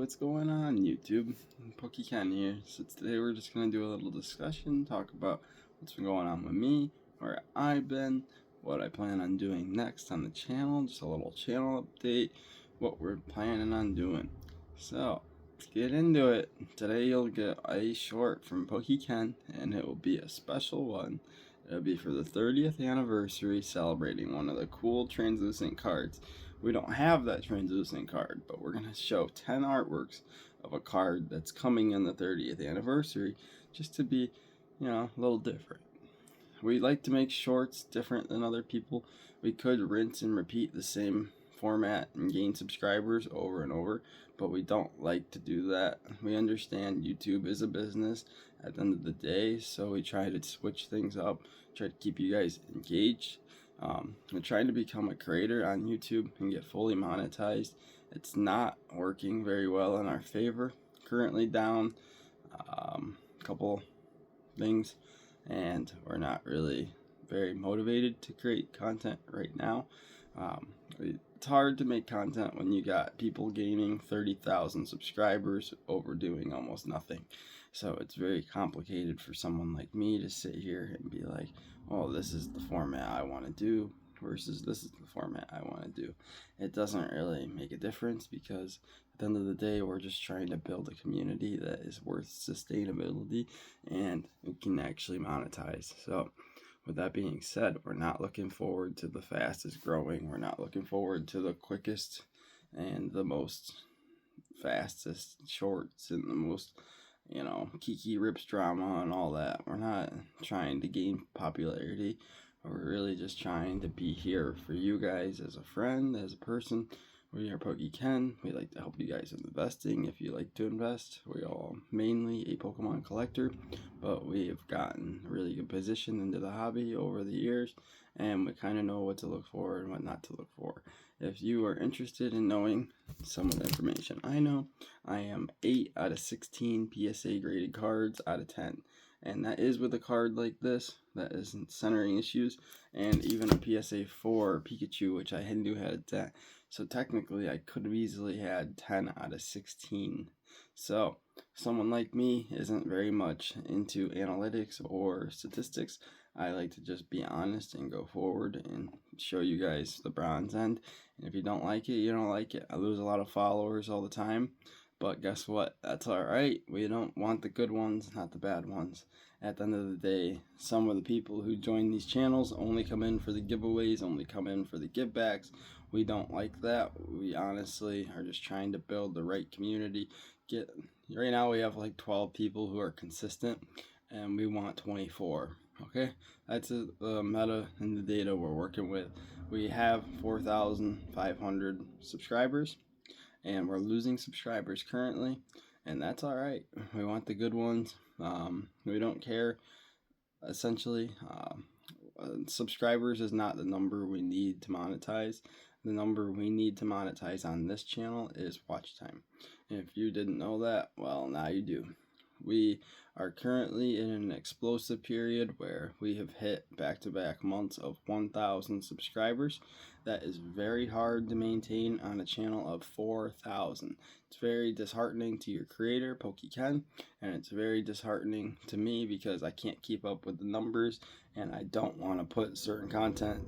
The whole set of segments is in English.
what's going on, YouTube? Pokeyken here. So today we're just going to do a little discussion, talk about what's been going on with me, where I've been, what I plan on doing next on the channel, just a little channel update, what we're planning on doing. So, let's get into it. Today you'll get a short from Pokeyken, and it will be a special one. It'll be for the 30th anniversary, celebrating one of the cool translucent cards. We don't have that translucent card, but we're going to show 10 artworks of a card that's coming in the 30th anniversary, just to be, a little different. We like to make shorts different than other people. We could rinse and repeat the same format and gain subscribers over and over, but we don't like to do that. We understand YouTube is a business at the end of the day, so we try to switch things up, try to keep you guys engaged. We're trying to become a creator on YouTube and get fully monetized. It's not working very well in our favor. Currently down a couple things, and we're not really very motivated to create content right now. It's hard to make content when you got people gaining 30,000 subscribers over doing almost nothing. So it's very complicated for someone like me to sit here and be like, oh, this is the format I want to do versus this is the format I want to do. It doesn't really make a difference, because at the end of the day, we're just trying to build a community that is worth sustainability and we can actually monetize. So with that being said, we're not looking forward to the fastest growing. We're not looking forward to the quickest and the most fastest shorts and the most, Kiki Rips drama and all that. We're not trying to gain popularity. We're really just trying to be here for you guys as a friend, as a person. We are Pokeyken. We like to help you guys in investing if you like to invest. We are mainly a Pokemon collector, but we have gotten a really good position into the hobby over the years, and we kind of know what to look for and what not to look for. If you are interested in knowing some of the information I know, I am 8 out of 16 PSA graded cards out of 10. And that is with a card like this that isn't centering issues, and even a PSA 4 Pikachu, which I knew had that. So technically I could have easily had 10 out of 16. So someone like me isn't very much into analytics or statistics. I like to just be honest and go forward and show you guys the bronze end. And if you don't like it, you don't like it. I lose a lot of followers all the time. But guess what? That's alright. We don't want the good ones, not the bad ones. At the end of the day, some of the people who join these channels only come in for the giveaways, only come in for the givebacks. We don't like that. We honestly are just trying to build the right community. Right now we have like 12 people who are consistent, and we want 24. Okay? That's the meta and the data we're working with. We have 4,500 subscribers, and we're losing subscribers currently, and that's all right. We want the good ones. We don't care. Essentially, subscribers is not the number we need to monetize. The number we need to monetize on this channel is watch time. If you didn't know that, well, now you do. We are currently in an explosive period where we have hit back-to-back months of 1,000 subscribers. That is very hard to maintain on a channel of 4,000. It's very disheartening to your creator, Pokeyken, and it's very disheartening to me because I can't keep up with the numbers, and I don't want to put certain content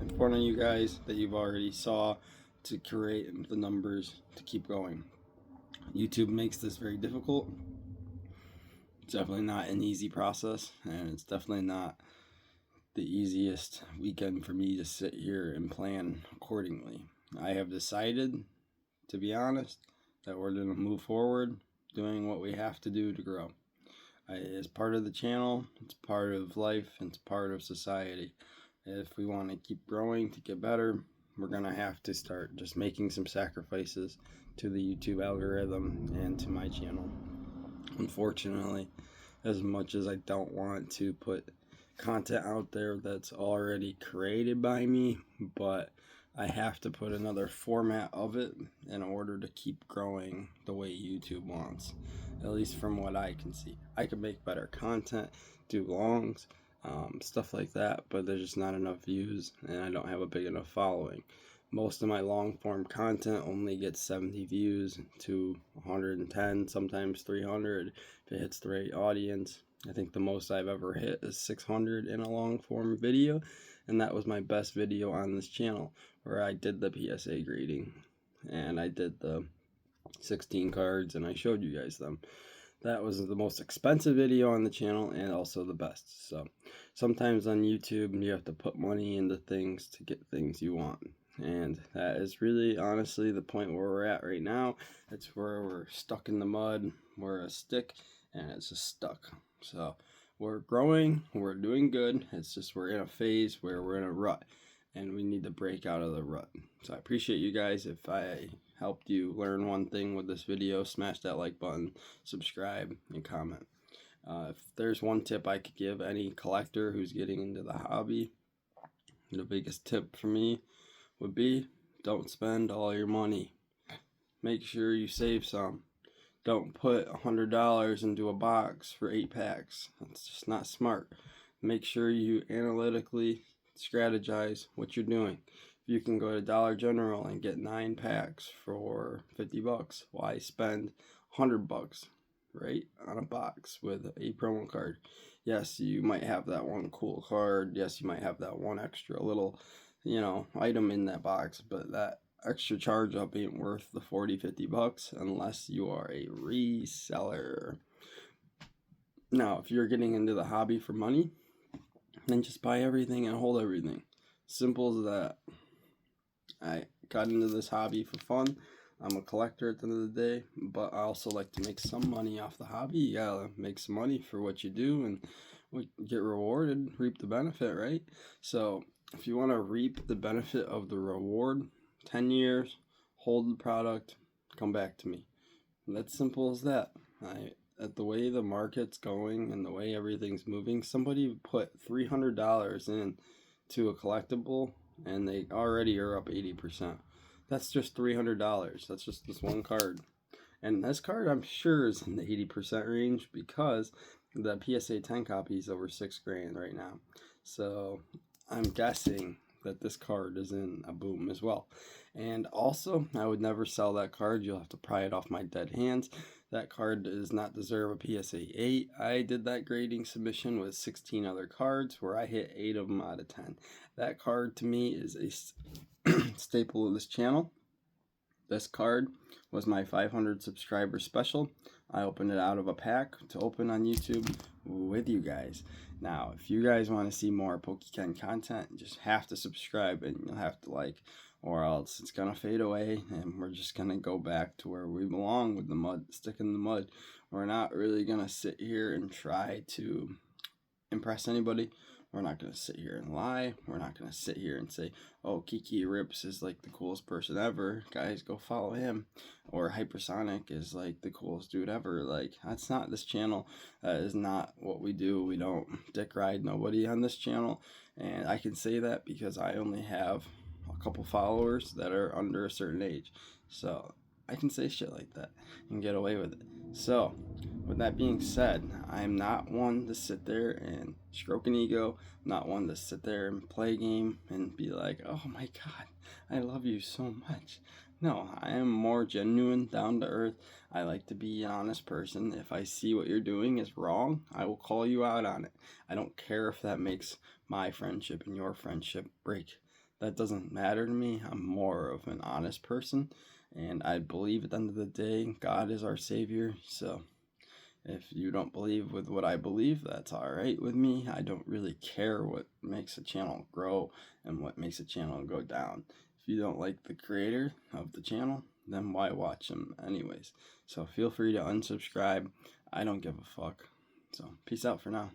in front of you guys that you've already saw to create the numbers to keep going. YouTube makes this very difficult. It's definitely not an easy process, and it's definitely not the easiest weekend for me to sit here and plan accordingly. I have decided, to be honest, that we're going to move forward doing what we have to do to grow. It's part of the channel, it's part of life, and it's part of society. If we want to keep growing to get better, we're going to have to start just making some sacrifices to the YouTube algorithm and to my channel. Unfortunately, as much as I don't want to put content out there that's already created by me, but I have to put another format of it in order to keep growing the way YouTube wants, at least from what I can see. I can make better content, do longs, stuff like that, but there's just not enough views, and I don't have a big enough following. Most of my long form content only gets 70 views to 110, sometimes 300 if it hits the right audience. I think the most I've ever hit is 600 in a long form video, and that was my best video on this channel, where I did the PSA grading and I did the 16 cards and I showed you guys them. That was the most expensive video on the channel and also the best. So sometimes on YouTube you have to put money into things to get things you want. And that is really honestly the point where we're at right now. It's where we're stuck in the mud. We're a stick and it's just stuck. So we're growing, we're doing good. It's just we're in a phase where we're in a rut and we need to break out of the rut. So I appreciate you guys. If I helped you learn one thing with this video, smash that like button, subscribe, and comment. If there's one tip I could give any collector who's getting into the hobby, the biggest tip for me would be don't spend all your money. Make sure you save some. Don't put $100 into a box for 8 packs. That's just not smart. Make sure you analytically strategize what you're doing. If you can go to Dollar General and get 9 packs for 50 bucks, why spend 100 bucks, right, on a box with a promo card? Yes, you might have that one cool card. Yes, you might have that one extra little, item in that box, but that extra charge up ain't worth the 40-50 bucks unless you are a reseller. Now, if you're getting into the hobby for money, then just buy everything and hold everything. Simple as that. I got into this hobby for fun. I'm a collector at the end of the day, but I also like to make some money off the hobby. You gotta make some money for what you do and get rewarded, reap the benefit, right? So if you want to reap the benefit of the reward, 10 years, hold the product, come back to me. That's simple as that. At the way the market's going and the way everything's moving, somebody put $300 in to a collectible and they already are up 80%. That's just $300. That's just this one card. And this card I'm sure is in the 80% range because the PSA 10 copy is over $6,000 right now. So I'm guessing that this card is in a boom as well. And also, I would never sell that card. You'll have to pry it off my dead hands. That card does not deserve a PSA 8. I did that grading submission with 16 other cards where I hit 8 of them out of 10. That card to me is a staple of this channel. This card was my 500 subscriber special. I opened it out of a pack to open on YouTube with you guys. Now, if you guys want to see more Pokeyken content, you just have to subscribe and you'll have to like, or else it's going to fade away and we're just going to go back to where we belong with the mud, stick in the mud. We're not really going to sit here and try to impress anybody. We're not going to sit here and lie. We're not going to sit here and say, oh, Kiki Rips is like the coolest person ever. Guys, go follow him. Or Hypersonic is like the coolest dude ever. Like, that's not this channel. That is not what we do. We don't dick ride nobody on this channel. And I can say that because I only have a couple followers that are under a certain age. So I can say shit like that and get away with it. So, with that being said, I'm not one to sit there and stroke an ego. I'm not one to sit there and play a game and be like, oh my god, I love you so much. No, I am more genuine, down to earth. I like to be an honest person. If I see what you're doing is wrong, I will call you out on it. I don't care if that makes my friendship and your friendship break. That doesn't matter to me. I'm more of an honest person. And I believe at the end of the day, God is our Savior. So if you don't believe with what I believe, that's alright with me. I don't really care what makes a channel grow and what makes a channel go down. If you don't like the creator of the channel, then why watch him anyways? So feel free to unsubscribe. I don't give a fuck. So peace out for now.